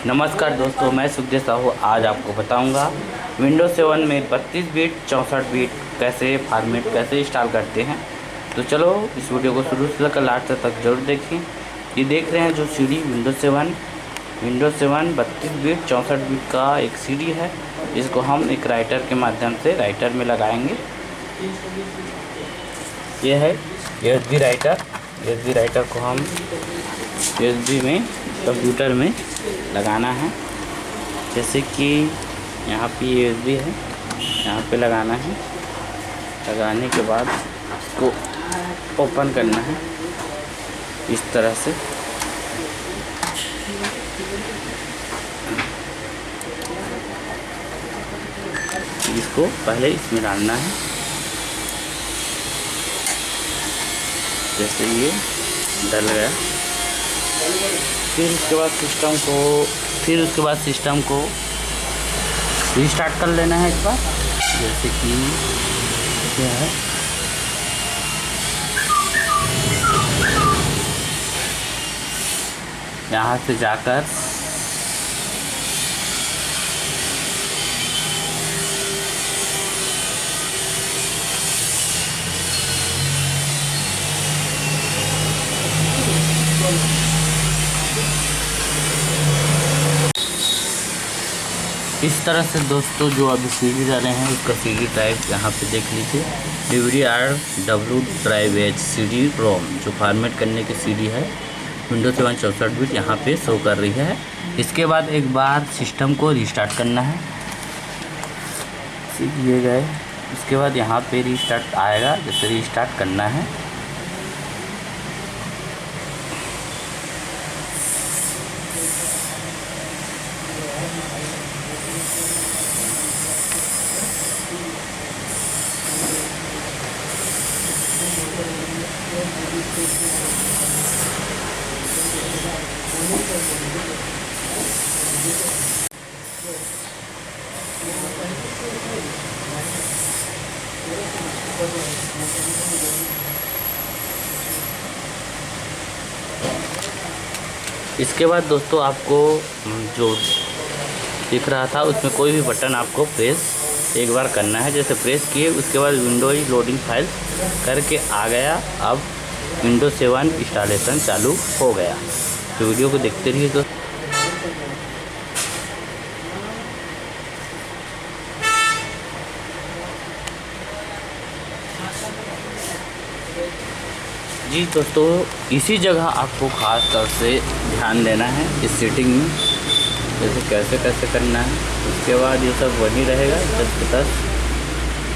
नमस्कार दोस्तों, मैं सुखदेव साहू आज आपको बताऊंगा विंडोज 7 में 32 बिट 64 बिट कैसे फॉर्मेट कैसे इंस्टॉल करते हैं। तो चलो इस वीडियो को शुरू से लेकर लास्ट तक जरूर देखें। ये देख रहे हैं जो सीडी विंडोज 7 32 बिट 64 बिट का एक सीडी है। इसको हम एक राइटर के माध्यम से राइटर में लगाएंगे। ये है यूएसबी राइटर को हम यूएसबी में कंप्यूटर में लगाना है। जैसे कि यहाँ पे यूएसबी है, यहाँ पे लगाना है। लगाने के बाद इसको ओपन करना है इस तरह से। इसको पहले इसमें डालना है, जैसे ये डल गया। फिर उसके बाद सिस्टम को रीस्टार्ट कर लेना है एक बार। जैसे कि क्या है, यहाँ से जाकर इस तरह से दोस्तों जो अभी सीडी डाले हैं उसका सीडी टाइप यहाँ पे देख लीजिए। DVR-W ड्राइव एच CD रोम जो फॉर्मेट करने की सीडी है विंडोज 7 64 बिट यहाँ पे शो कर रही है। इसके बाद एक बार सिस्टम को रीस्टार्ट करना है, दिए गए। उसके बाद यहाँ पे रीस्टार्ट आएगा, जैसे रीस्टार्ट करना है। इसके बाद दोस्तों आपको जो दिख रहा था उसमें कोई भी बटन आपको प्रेस एक बार करना है। जैसे प्रेस किए उसके बाद विंडोज लोडिंग फाइल करके आ गया। अब विंडोज 7 इंस्टॉलेशन चालू हो गया। तो वीडियो को देखते रहिए दोस्तों। जी दोस्तों, इसी जगह आपको ख़ास तौर से ध्यान देना है इस सेटिंग में, जैसे कैसे करना है। उसके बाद ये सब वही रहेगा 10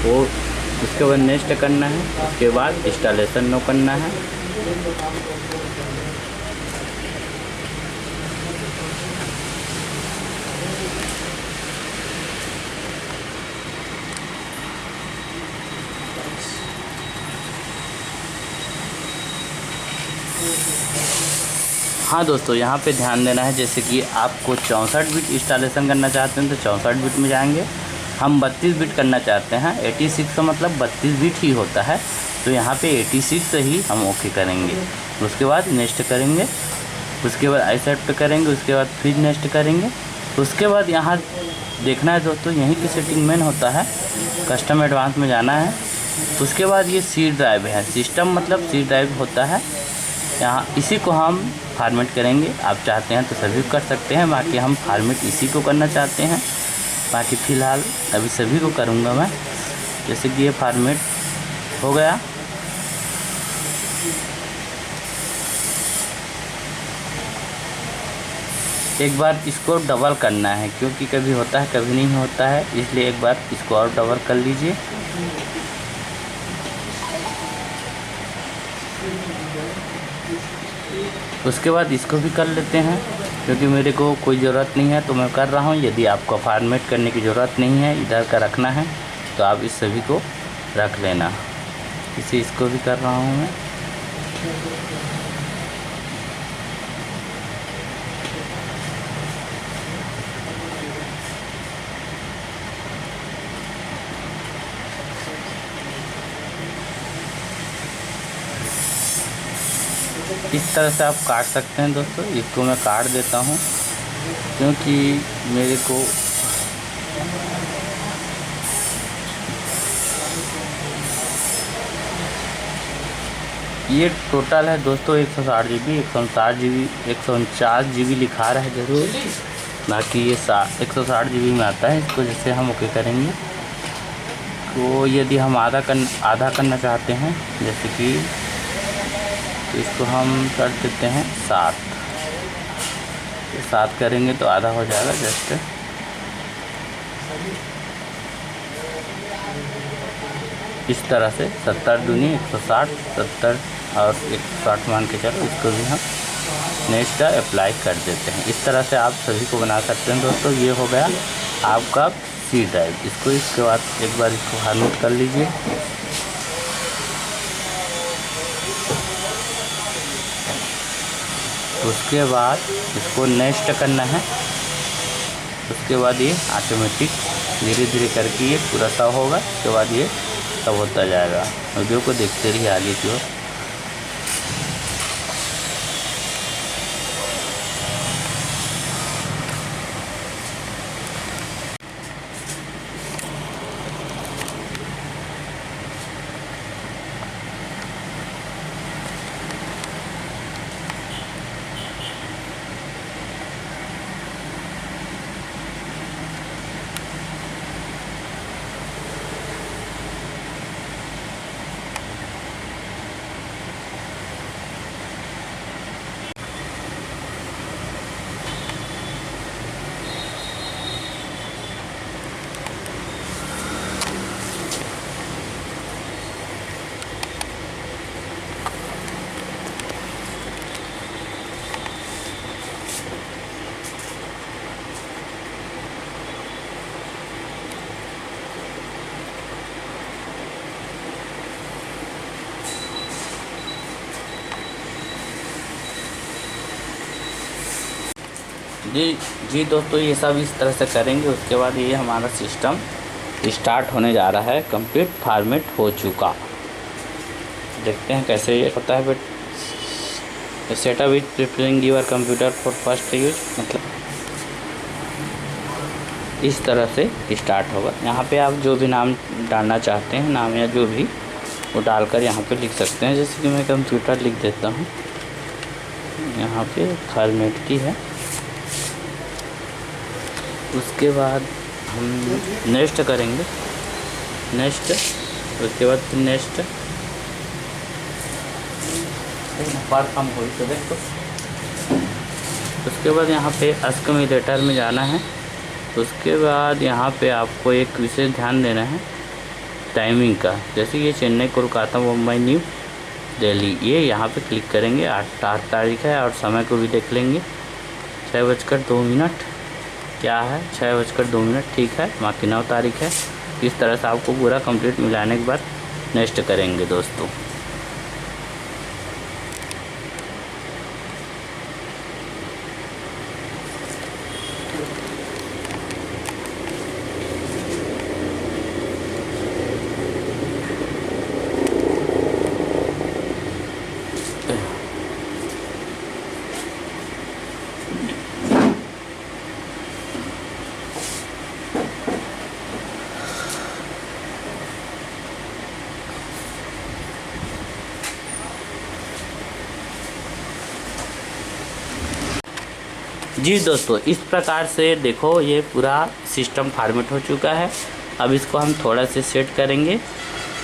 वो। उसके बाद नेक्स्ट करना है, उसके बाद इंस्टॉलेशन नो करना है। हाँ दोस्तों, यहाँ पे ध्यान देना है। जैसे कि आपको 64 बिट इंस्टॉलेशन करना चाहते हैं तो 64 बिट में जाएंगे। हम 32 बिट करना चाहते हैं, 86 का मतलब 32 बिट ही होता है, तो यहाँ पे 86 से ही हम ओके करेंगे। उसके बाद नेक्स्ट करेंगे, उसके बाद एक्सेप्ट करेंगे, उसके बाद फिर नेक्स्ट करेंगे। उसके बाद यहाँ देखना है दोस्तों, यहीं की सेटिंग मेन होता है, कस्टम एडवांस में जाना है। उसके बाद ये सी ड्राइव है, सिस्टम मतलब सी ड्राइव होता है। यहाँ इसी को हम फॉर्मेट करेंगे। आप चाहते हैं तो सभी कर सकते हैं, बाकी हम फॉर्मेट इसी को करना चाहते हैं। बाकी फ़िलहाल अभी सभी को करूँगा मैं। जैसे कि ये फॉर्मेट हो गया। एक बार इसको डबल करना है, क्योंकि कभी होता है कभी नहीं होता है, इसलिए एक बार इसको और डबल कर लीजिए। उसके बाद इसको भी कर लेते हैं, क्योंकि मेरे को कोई ज़रूरत नहीं है तो मैं कर रहा हूँ। यदि आपको फॉर्मेट करने की ज़रूरत नहीं है, इधर का रखना है, तो आप इस सभी को रख लेना। इसको भी कर रहा हूँ मैं। इस तरह से आप काट सकते हैं दोस्तों। इसको मैं काट देता हूँ। क्योंकि मेरे को ये टोटल है दोस्तों 160 GB, 160 GB, 149 GB लिखा रहा है ज़रूर, बाकी ये 160 GB में आता है। इसको जैसे हम ओके करेंगे तो यदि हम आधा करना चाहते हैं, जैसे कि तो इसको हम कर देते हैं 7 करेंगे तो आधा हो जाएगा। जस्ट इस तरह से 70 दूनी 160, 70 और 160 मान के चलो, इसको भी हम नेक्स्ट अप्लाई कर देते हैं। इस तरह से आप सभी को बना सकते हैं दोस्तों। ये हो गया आपका सी ड्राइव। इसको इसके बाद एक बार इसको फॉर्मेट कर लीजिए। उसके बाद इसको नेक्स्ट करना है। उसके बाद ये ऑटोमेटिक धीरे धीरे करके ये पूरा सा होगा। उसके बाद ये सब होता जाएगा। वीडियो को देखते रहिए आगे की ओर। जी दोस्तों, ये सब इस तरह से करेंगे। उसके बाद ये हमारा सिस्टम स्टार्ट होने जा रहा है। कंप्लीट फॉर्मेट हो चुका। देखते हैं कैसे ये होता है। But setup with preparing your computer for first use, मतलब इस तरह से स्टार्ट होगा। यहाँ पे आप जो भी नाम डालना चाहते हैं, नाम या जो भी, वो डालकर यहाँ पे लिख सकते हैं। जैसे कि मैं कंप्यूटर लिख देता हूँ। यहाँ पे फॉर्मेट की है। उसके बाद हम नेक्स्ट करेंगे। नेक्स्ट, उसके बाद फिर नेक्स्ट पार्ट कम हो तो देखो। उसके बाद यहाँ पे अस्कमिलेटर में जाना है। उसके बाद यहाँ पे आपको एक विशेष ध्यान देना है टाइमिंग का। जैसे ये चेन्नई, कोलकाता, मुंबई, न्यू दिल्ली, ये यहाँ पे क्लिक करेंगे। 8 तारीख है और समय को भी देख लेंगे। 6:02 क्या है, 6:02, ठीक है। बाकी 9 तारीख है। इस तरह से आपको पूरा कंप्लीट मिलाने के बाद नेक्स्ट करेंगे दोस्तों। जी दोस्तों, इस प्रकार से देखो ये पूरा सिस्टम फॉर्मेट हो चुका है। अब इसको हम थोड़ा से सेट करेंगे।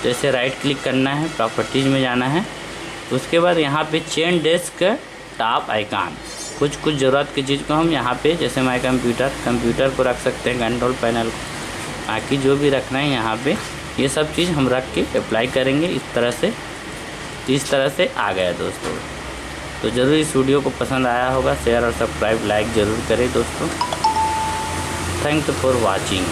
जैसे राइट क्लिक करना है, प्रॉपर्टीज़ में जाना है। उसके बाद यहाँ पे चेन डेस्क टॉप आइकन, कुछ ज़रूरत की चीज़ को हम यहाँ पे, जैसे माय कंप्यूटर को रख सकते हैं, कंट्रोल पैनल को, बाकी जो भी रखना है यहाँ पे ये सब चीज़ हम रख के अप्लाई करेंगे। इस तरह से आ गया दोस्तों। तो ज़रूर इस वीडियो को पसंद आया होगा। शेयर और सब्सक्राइब, लाइक ज़रूर करें दोस्तों। Thank you for watching.